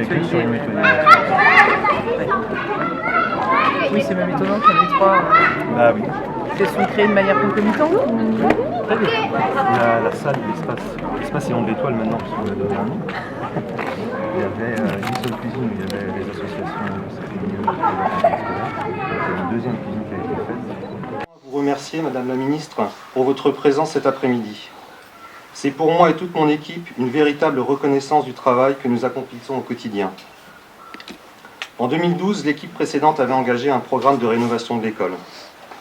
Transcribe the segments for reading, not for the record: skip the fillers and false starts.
que sur une méthode. Oui, c'est même étonnant qu'il y en ait trois. Ah oui. Elles sont créées de manière concomitante Très bien. La salle, l'espace Éon de l'Étoile maintenant, parce qu'on lui a donné un nom. Il y avait une seule cuisine où il y avait les associations féminines de vacances scolaires. Il y a une deuxième cuisine qui a été faite. Vous remercier, Madame la Ministre, pour votre présence cet après-midi. C'est pour moi et toute mon équipe une véritable reconnaissance du travail que nous accomplissons au quotidien. En 2012, l'équipe précédente avait engagé un programme de rénovation de l'école.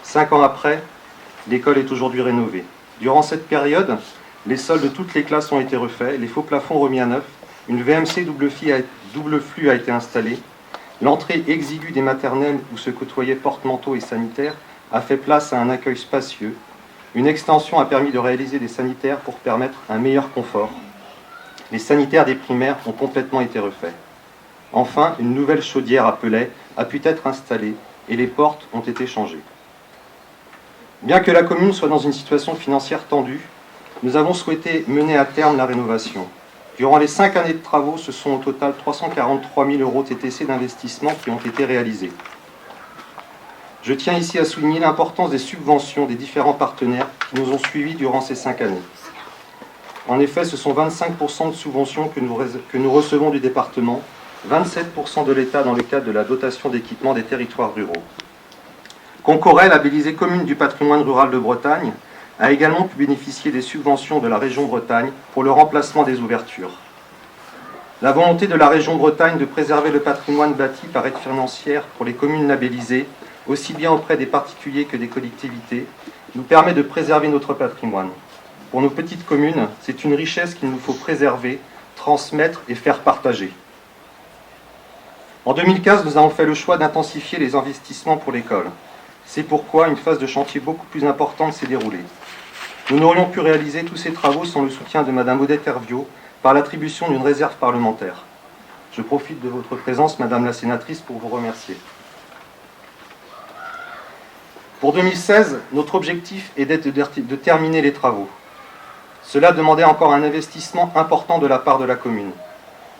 5 ans après, l'école est aujourd'hui rénovée. Durant cette période, les sols de toutes les classes ont été refaits, les faux plafonds remis à neuf, une VMC double flux a été installée, l'entrée exiguë des maternelles où se côtoyaient porte-manteaux et sanitaires a fait place à un accueil spacieux. Une extension a permis de réaliser des sanitaires pour permettre un meilleur confort. Les sanitaires des primaires ont complètement été refaits. Enfin, une nouvelle chaudière à pellets a pu être installée et les portes ont été changées. Bien que la commune soit dans une situation financière tendue, nous avons souhaité mener à terme la rénovation. Durant les 5 années de travaux, ce sont au total 343 000 € TTC d'investissement qui ont été réalisés. Je tiens ici à souligner l'importance des subventions des différents partenaires qui nous ont suivis durant ces 5 années. En effet, ce sont 25% de subventions que nous recevons du département, 27% de l'État dans le cadre de la dotation d'équipement des territoires ruraux. Concoret, labellisé commune du patrimoine rural de Bretagne, a également pu bénéficier des subventions de la région Bretagne pour le remplacement des ouvertures. La volonté de la région Bretagne de préserver le patrimoine bâti par aide financière pour les communes labellisées, aussi bien auprès des particuliers que des collectivités, nous permet de préserver notre patrimoine. Pour nos petites communes, c'est une richesse qu'il nous faut préserver, transmettre et faire partager. En 2015, nous avons fait le choix d'intensifier les investissements pour l'école. C'est pourquoi une phase de chantier beaucoup plus importante s'est déroulée. Nous n'aurions pu réaliser tous ces travaux sans le soutien de Madame Odette Herviot par l'attribution d'une réserve parlementaire. Je profite de votre présence, Madame la sénatrice, pour vous remercier. Pour 2016, notre objectif est de terminer les travaux. Cela demandait encore un investissement important de la part de la commune.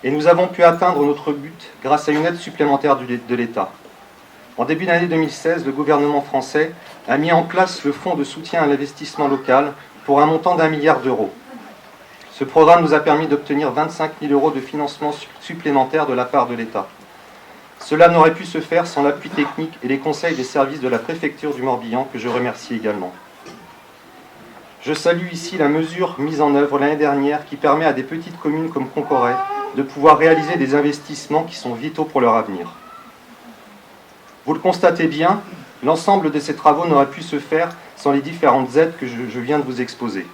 Et nous avons pu atteindre notre but grâce à une aide supplémentaire de l'État. En début d'année 2016, le gouvernement français a mis en place le fonds de soutien à l'investissement local pour un montant d'1 milliard d'euros. Ce programme nous a permis d'obtenir 25 000 € de financement supplémentaire de la part de l'État. Cela n'aurait pu se faire sans l'appui technique et les conseils des services de la préfecture du Morbihan, que je remercie également. Je salue ici la mesure mise en œuvre l'année dernière qui permet à des petites communes comme Concoret de pouvoir réaliser des investissements qui sont vitaux pour leur avenir. Vous le constatez bien, l'ensemble de ces travaux n'aurait pu se faire sans les différentes aides que je viens de vous exposer.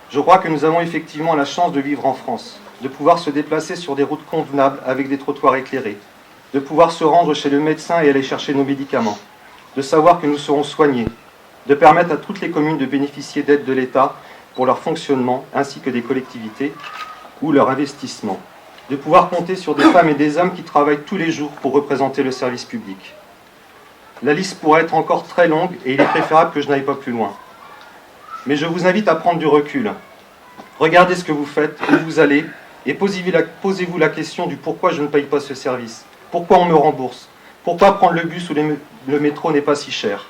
Je crois que nous avons effectivement la chance de vivre en France, de pouvoir se déplacer sur des routes convenables avec des trottoirs éclairés, de pouvoir se rendre chez le médecin et aller chercher nos médicaments, de savoir que nous serons soignés, de permettre à toutes les communes de bénéficier d'aides de l'État pour leur fonctionnement ainsi que des collectivités ou leur investissement, de pouvoir compter sur des femmes et des hommes qui travaillent tous les jours pour représenter le service public. La liste pourrait être encore très longue et il est préférable que je n'aille pas plus loin. Mais je vous invite à prendre du recul. Regardez ce que vous faites, où vous allez, et posez-vous la question du pourquoi je ne paye pas ce service, pourquoi on me rembourse, pourquoi prendre le bus ou le métro n'est pas si cher.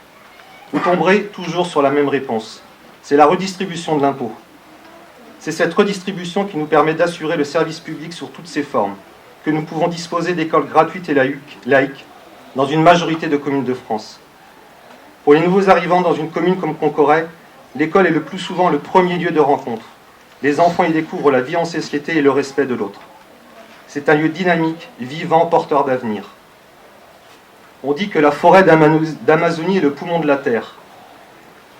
Vous tomberez toujours sur la même réponse. C'est la redistribution de l'impôt. C'est cette redistribution qui nous permet d'assurer le service public sous toutes ses formes, que nous pouvons disposer d'écoles gratuites et laïques dans une majorité de communes de France. Pour les nouveaux arrivants dans une commune comme Concoret, l'école est le plus souvent le premier lieu de rencontre. Les enfants y découvrent la vie en société et le respect de l'autre. C'est un lieu dynamique, vivant, porteur d'avenir. On dit que la forêt d'Amazonie est le poumon de la terre.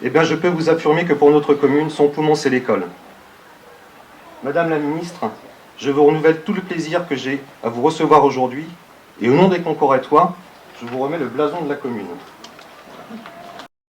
Eh bien, je peux vous affirmer que pour notre commune, son poumon, c'est l'école. Madame la ministre, je vous renouvelle tout le plaisir que j'ai à vous recevoir aujourd'hui, et au nom des Concoretois, je vous remets le blason de la commune.